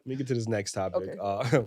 me get to this next topic. Okay.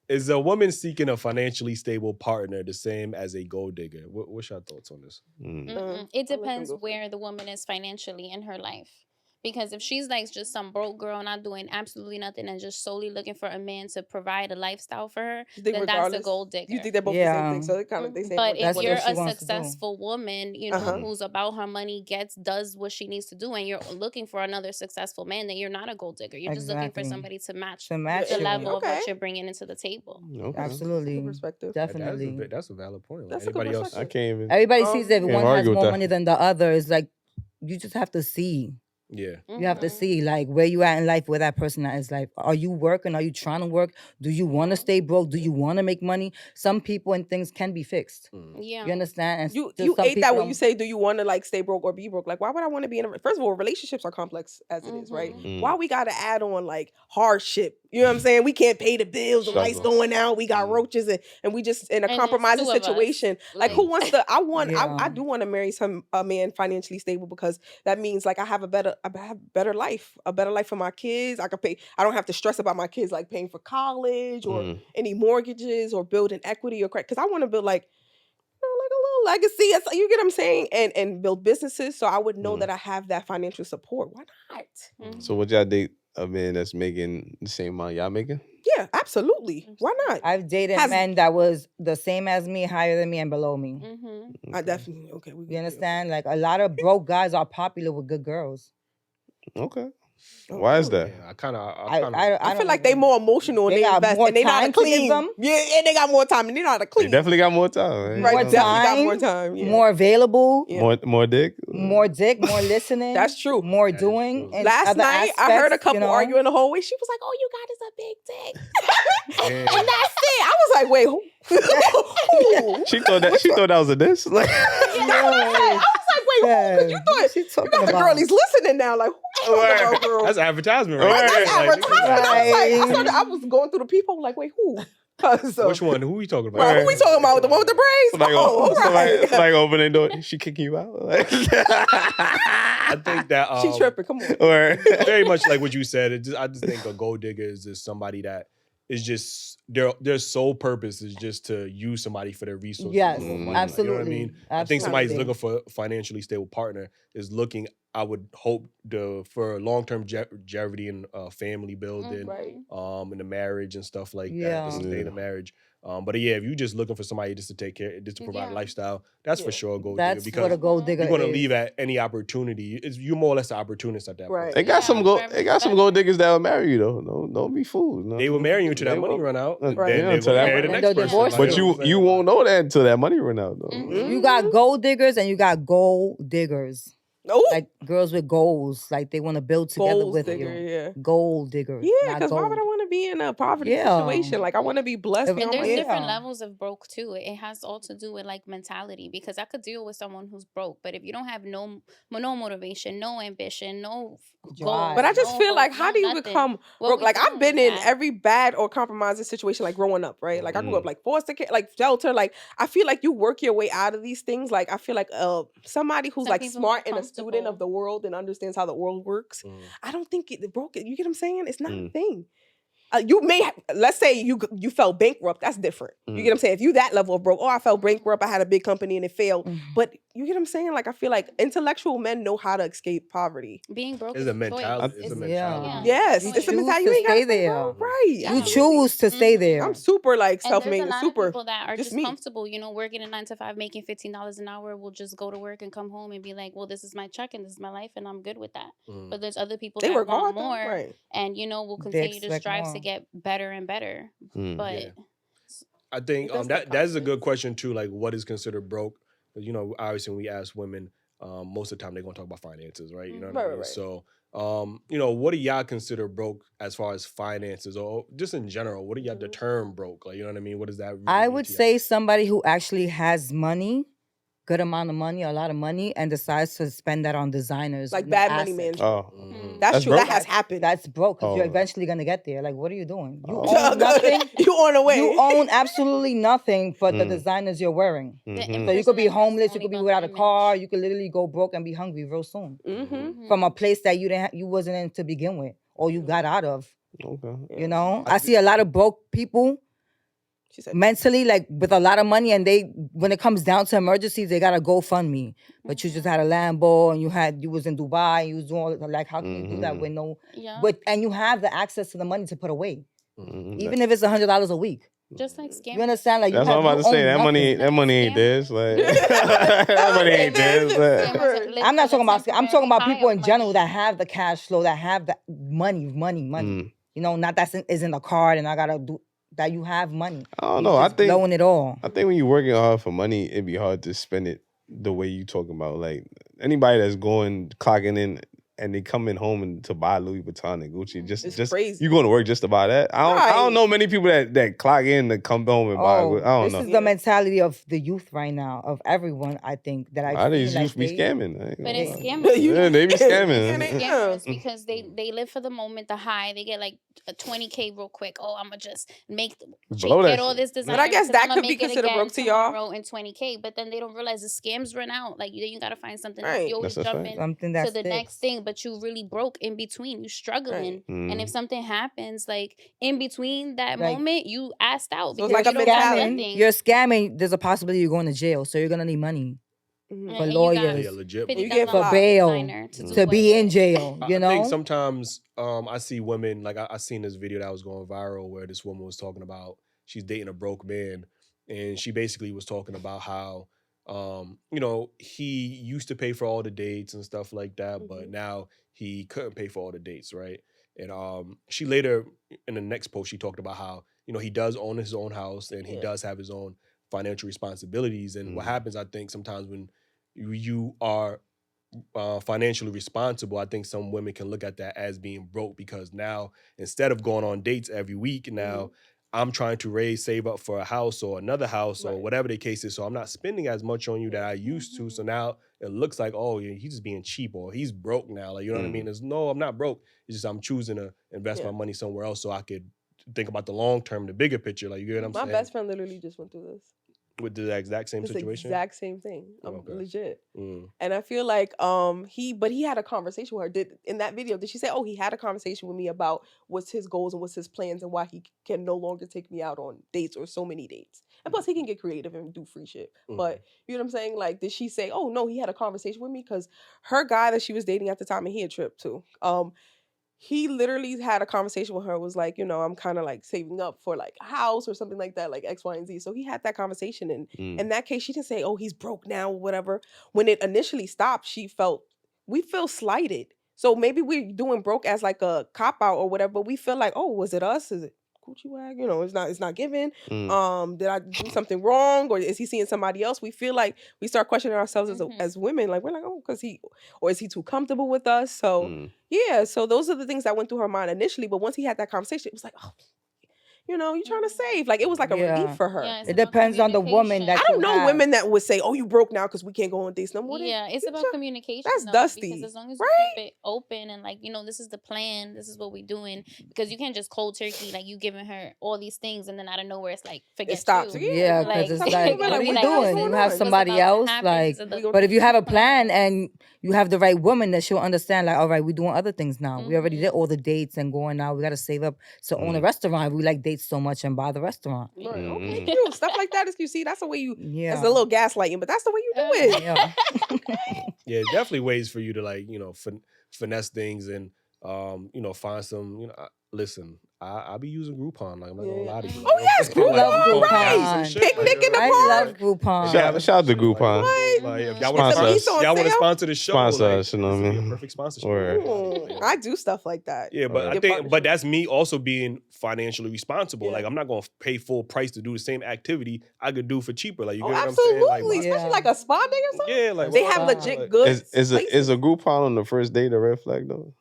Is a woman seeking a financially stable partner the same as a gold digger? What's your thoughts on this? It I'll let them depends go first. where the woman is financially in her life. Because if she's like just some broke girl not doing absolutely nothing and just solely looking for a man to provide a lifestyle for her, You think then that's a regardless? gold digger. You think they're both the same Yeah. thing? So they kind of they say. But if That's what you're she a wants to do. successful woman, you know, Uh-huh. who's about her money, does what she needs to do, and you're looking for another successful man, then you're not a gold digger. You're just looking for Exactly. somebody to match To match the you. level of Okay. what you're bringing into the table. Okay. Absolutely. Good perspective. Definitely. That's a valid point. That's a good Anybody else? perspective. I can't even. Everybody sees that Can't one has argue with more that. money than the other. It's like you just have to see. Yeah. You have to Mhm. see like where you at in life, where that person at is like. Are you working? Are you trying to work? Do you want to stay broke? Do you want to make money? Some people and things can be fixed. Yeah. You understand? And You just some ate that people when you don't- say, do you want to like stay broke or be broke? Like, why would I want to be in a? First of all, relationships are complex as it is, right? Mhm. Why we got to add on like hardship? You know what I'm saying? We can't pay the bills, the lights Struggle. going out, we got roaches, and we just in a And there's compromising 2 of us. situation. Like, Like- who wants to? I Yeah. do want to marry a man financially stable because that means like I have a better life, a better life for my kids. I can pay. I don't have to stress about my kids like paying for college or any mortgages or building equity or credit. Because I want to build like a little legacy. You get what I'm saying? And build businesses. So I would know that I have that financial support. Why not? Mhm. So would y'all date a man that's making the same amount y'all making? Yeah, absolutely. Why not? I've dated Has- men that was the same as me, higher than me, and below me. Mhm. I definitely okay. You understand? Like a lot of broke guys are popular with good girls. Okay. Why is that? Yeah, I kind of. I feel like they more emotional and They they got invest more and they know how to time to give clean. them? Yeah, and they got more time and they know how to They clean. definitely got more time. Right, More definitely got more time, time. Yeah. more available, Yeah. More dick. more dick, more listening. That's true. More That is doing. true. in Last other night, I heard a aspects, couple you know? argue in the hallway. She was like, "Oh, you got is a big dick," Damn. and that's it. I was like, "Wait, who?" Who? She thought that was a diss. Like, I was like, "Wait, who?" Because you thought She you talking got the about? girlies listening now. Like, who you talking about, girl? That's advertisement, right? That's there. Like, advertising. I was going through the people. Like, wait, who? So, which one? Who are we talking about? Right, who we talking about? The one with the braids? like, Oh, right. like opening door. She kicking you out. Like, I think that She tripping. Come on. or very much like what you said. I just think a gold digger is just somebody that is just their sole purpose is just to use somebody for their resources. Yes, or money. absolutely. You know what I mean? I think somebody's Absolutely. looking for a financially stable partner is looking. I would hope for long-term longevity and family building, Right. in the marriage and stuff like that, Yeah. to sustain a marriage. But yeah, if you're just looking for somebody just to take care, just to provide a Yeah. lifestyle, that's for Yeah. sure a gold That's digger what a because gold digger you're going to is. leave at any opportunity. You're more or less an opportunist at that Right. point. they got Yeah, some gold. wherever They got some it's gold diggers that will marry you though. Don't be fooled. No. They will marry you until that They money will. run out. Right. Then Yeah, they until will that marry the money- next And they'll person. divorce Like, But you know what I'm you saying? won't know that until that money run out though. Mhm. You got gold diggers and you got gold diggers. Ooh. Like girls with goals. Like they want to build together Goals with digger, you. yeah. Gold diggers. Yeah, not because why would I gold. want to be in a poverty Yeah. situation? Like, I want to be blessed If- beyond And my there's Yeah. different levels of broke too. It has all to do with like mentality because I could deal with someone who's broke, but if you don't have no motivation, no ambition, no goal, Drive. But I just no feel hope, like, how no do you nothing, become what broke? we Like, I've doing been with in that? every bad or compromising situation, like growing up, right? Like, I grew up like foster care, like shelter. Like, I feel like you work your way out of these things. Like, I feel like somebody who's Some like people smart get and a student comfortable. of the world and understands how the world works. I don't think it broke it. You get what I'm saying? It's not a thing. You may let's say you fell bankrupt. That's different. You get what I'm saying? If you that level of broke, I fell bankrupt. I had a big company and it failed. But you get what I'm saying? Like, I feel like intellectual men know how to escape poverty. Being broke It's is a choice. mentality. It's a mentality. Yes, You it's a choose mentality. to You ain't gotta stay there. Right. Yeah. You choose to stay there. I'm super like And self-made there's a and lot super. of people that are just me. comfortable, working a 9 to 5, making $15 an hour, will just go to work and come home and be like, well, this is my check and this is my life and I'm good with that. But there's other people They that work want hard, though, more right. and, will continue to expect strive more. to get better and better. But Yeah. I think It does take that is a good confidence. question too. Like, what is considered broke? 'Cause, obviously, when we ask women, most of the time they're gonna talk about finances, right? You know what I Right, mean? right. So, what do y'all consider broke as far as finances, or just in general? What do y'all the term broke? Like, you know what I mean? What does that? Really I mean would to y'all? say somebody who actually has money, good amount of money, a lot of money, and decides to spend that on designers. Like new bad money assets. man. Oh, That's That's true. broke? That has happened. That's broke because you're Oh. eventually gonna get there. Like, what are you doing? You Oh. own nothing. You on the way. You own absolutely nothing for the Mm. designers you're wearing. Mhm. So you could be Impersonators homeless, you only could be about without a the car, image. you could literally go broke and be hungry real soon. Mm-hmm. From a place that you wasn't in to begin with. all you got out of. Okay. You know, I I see a lot of broke people She said, mentally, like with a lot of money, and they, when it comes down to emergencies, they got a GoFundMe. But you just had a Lambo, and you was in Dubai, you was doing all, like, how can you do that with no, Yeah. and you have the access to the money to put away, Mhm. even if it's $100 a week. Just like scammers. You understand? Like, That's what I'm about to say. That money ain't theirs. Like that money ain't theirs. Like. I'm not talking about. I'm talking about people in general that have the cash flow, that have the money. You know, not that is in the card, and I gotta do that. You have money. I don't know. I think blowing it all. I think when you're working hard for money, it'd be hard to spend it the way you talking about. Like anybody that's clocking in. And they coming home and to buy Louis Vuitton and Gucci. Just crazy. You going to work just to buy that? I don't know many people that clock in to come home and buy. I don't know. This is the mentality of the youth right now, of everyone. I think that I these youth be scamming. But it's scammers. Yeah, they be scamming. Scammers because they live for the moment, the high. They get like a 20K real quick. Oh, I'm gonna just get all this design. But I guess that could be considered broke to y'all. And 20K, but then they don't realize the scams run out. Like you gotta find something. Right. You always jump in to the next thing, but you really broke in between. You struggling, and if something happens like in between that moment, you asked out. So it's like a scamming. You're scamming. There's a possibility you're going to jail, so you're gonna need money for lawyers, for bail, to be in jail. You know. I think sometimes I see women, like I seen this video that was going viral where this woman was talking about she's dating a broke man, and she basically was talking about how you know, he used to pay for all the dates and stuff like that, but now he couldn't pay for all the dates, right? And she later, in the next post, she talked about how, you know, he does own his own house and he does have his own financial responsibilities. And what happens, I think, sometimes when you are financially responsible, I think some women can look at that as being broke, because now instead of going on dates every week, now I'm trying to save up for a house or another house or whatever the case is. So I'm not spending as much on you that I used to. So now it looks like, oh, he's just being cheap, or he's broke now. Like, you know what I mean? No, I'm not broke. It's just I'm choosing to invest my money somewhere else so I could think about the long term, the bigger picture. Like, you get what I'm saying? My best friend literally just went through this. With the exact same situation? Exact same thing. Legit. And I feel like he had a conversation with her. In that video, did she say, oh, he had a conversation with me about what's his goals and what's his plans and why he can no longer take me out on dates or so many dates. And plus he can get creative and do free shit. But you know what I'm saying? Like, did she say, oh no, he had a conversation with me? Because her guy that she was dating at the time, and he had tripped too. He literally had a conversation with her, was like, you know, I'm kind of like saving up for like a house or something like that, like X, Y, and Z. So he had that conversation. And in that case, she didn't say, oh, he's broke now or whatever. When it initially stopped, we feel slighted. So maybe we're doing broke as like a cop out or whatever, but we feel like, oh, was it us? Is it Gucci wag? You know, it's not given. Did I do something wrong, or is he seeing somebody else? We feel like we start questioning ourselves as women. Like, we're like, oh, is he too comfortable with us? So yeah, so those are the things that went through her mind initially. But once he had that conversation, it was like, oh, you know, you're trying to save. Like, it was like a relief for her. Yeah, it depends on the woman that I don't know women that would say, oh, you broke now because we can't go on dates no more. Yeah, it's about communication. That's dusty. Because as long as you keep it open and like, you know, this is the plan, this is what we're doing. Because you can't just cold turkey, like you giving her all these things and then out of nowhere it's like, forget it stops. you. Yeah, because it's like, what are you doing? You have somebody else, like, but if you have a plan and you have the right woman, that she'll understand, like, all right, we're doing other things now. We already did all the dates and going out. We got to save up to own a restaurant. We like dates so much and buy the restaurant. Right. Okay, cute. Stuff like that is, you see, that's the way you, that's a little gaslighting, but that's the way you do it. Yeah, definitely ways for you to, like, you know, finesse things and, you know, find some, you know, listen, I be using Groupon. Like, I'm not gonna lie to you. Oh, yes, Groupon, right. Picnic in the park. I love Groupon. Shout out to Groupon. Like, if y'all want to sponsor the show, sponsor like, us, you know what I mean? Perfect sponsorship. I do stuff like that. Yeah, but I think, but that's me also being financially responsible. Like, I'm not gonna pay full price to do the same activity I could do for cheaper. Like, you get what I'm saying? Like, especially like a spa day or something. Yeah, like they have legit goods. Is a Groupon on the first date a red flag though?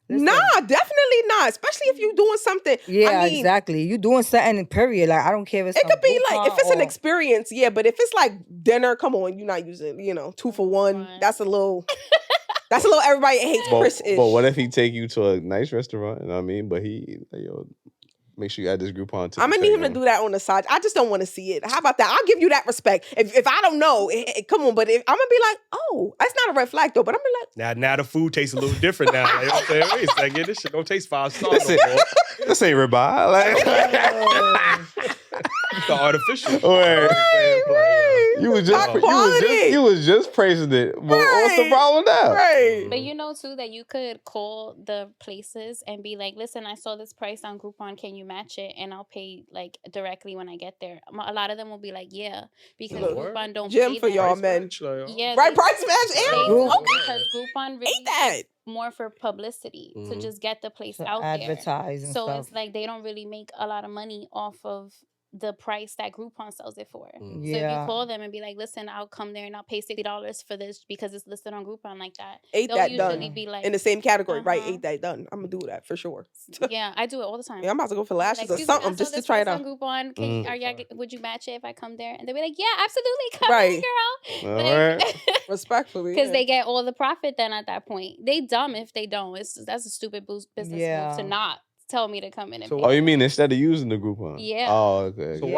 Nah, definitely not. Especially if you're doing something. Yeah, I mean, exactly. You doing something, period. Like, I don't care if it's it could be Groupon like, if it's an or- experience, yeah. But if it's like dinner, come on, you're not using, 2 for 1. That's a little. That's a little everybody hates Chris-ish. But what if he take you to a nice restaurant? You know what I mean? But he, like, yo, Make sure you add this Groupon to I'm the gonna need him to Telegram. do that on the side. I just don't want to see it. How about that? I'll give you that respect. If I don't know, come on. But if I'm gonna be like, oh, that's not a red flag though. But I'm gonna be like, Now the food tastes a little different now. Like, you know what I'm saying? Wait a second, this shit don't taste 5 stars no more. This ain't ribeye. Like, The artificial. right. You was just praising it. But what's the problem now? Right. But you know too that you could call the places and be like, listen, I saw this price on Groupon. Can you match it? And I'll pay like directly when I get there. A lot of them will be like, yeah, because Groupon don't Gym pay for them. y'all men. Yeah, right. Price match. Because Groupon really Ain't that more for publicity to just get the place out advertise there. and So stuff. it's like they don't really make a lot of money off of the price that Groupon sells it for. So if you call them and be like, listen, I'll come there and I'll pay $60 for this because it's listed on Groupon like that. Ain't They'll that usually done? be like In the same category, right? Ain't that done? I'm gonna do that for sure. Yeah, I do it all the time. Yeah, I'm about to go for lashes or Excuse something me, just to try it out. on Groupon. Would you match it if I come there? And they'll be like, yeah, absolutely, come Right. in, girl. All right. Respectfully, Because they get all the profit then at that point. They dumb if they don't. That's a stupid business move to not tell me to come in and pay. Oh, you mean instead of using the Groupon? Yeah. Oh, okay. So okay.